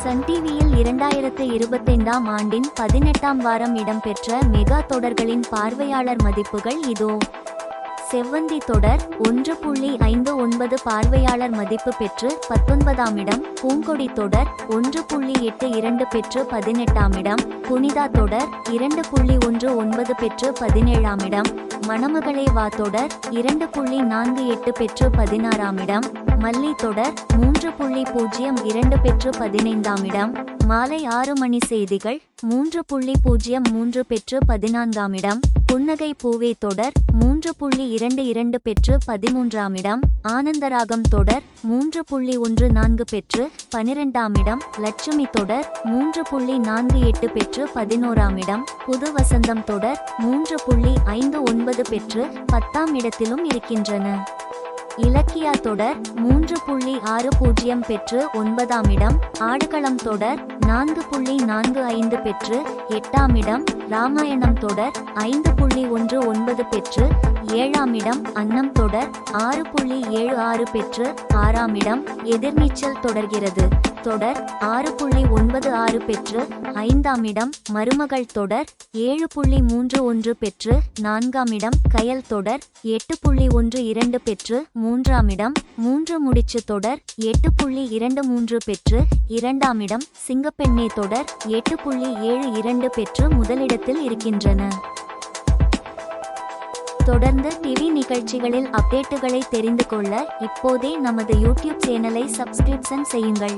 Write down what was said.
Sun டிவியில் 2025ஆம் ஆண்டின் 18ஆம் வாரம் இடம்பெற்ற மெகா தொடர்களின் பார்வையாளர் மதிப்புகள் இதோ. செவ்வந்தி தொடர் 1.59 பார்வையாளர் மதிப்பு பெற்று 19ஆம் இடம். பூங்கொடி தொடர் 1.82 பெற்று 18ஆம் இடம். புனிதா தொடர் 2.19 பெற்று 17ஆம் இடம். மணமகளே வா தொடர் 2.48 பெற்று 16ஆம் இடம். மல்லி தொடர் 3.02 பெற்று 15ஆம் இடம். மாலை 6 மணி செய்திகள் 3.03 பெற்று 14ஆம் இடம். புன்னகை பூவே தொடர் 3.22 பெற்று 13ஆம் இடம். ஆனந்தராகம் தொடர் 3.14 பெற்று 12ஆம் இடம். லட்சுமி தொடர் 3.48 பெற்று 11ஆம் இடம். புது வசந்தம் தொடர் 3.59 பெற்று 10ஆம் இடத்திலும் இருக்கின்றன. இலக்கியா தொடர் 3.60 பெற்று 9ஆம் இடம். ஆடுகளம் தொடர் 4.45 பெற்று 8ஆம் இடம். ராமாயணம் தொடர் 5.19 பெற்று 7ஆம் இடம். அன்னம் தொடர் 6.76 பெற்று 6ஆம் இடம். எதிர்நீச்சல் தொடர்கிறது தொடர் 6.96 பெற்று 5ஆம் இடம். மருமகள் தொடர் 7.31 பெற்று 4ஆம் இடம். கயல் தொடர் 8.12 பெற்று 3ஆம் இடம். மூன்று முடிச்சு தொடர் 8.23 பெற்று 2ஆம் இடம். சிங்கப்பெண்ணே தொடர் 8.72 பெற்று முதலிடத்தில் இருக்கின்றன. தொடர்ந்து டிவி நிகழ்ச்சிகளில் அப்டேட்டுகளை தெரிந்து கொள்ள இப்போதே நமது யூடியூப் சேனலை சப்ஸ்கிரிப்ஷன் செய்யுங்கள்.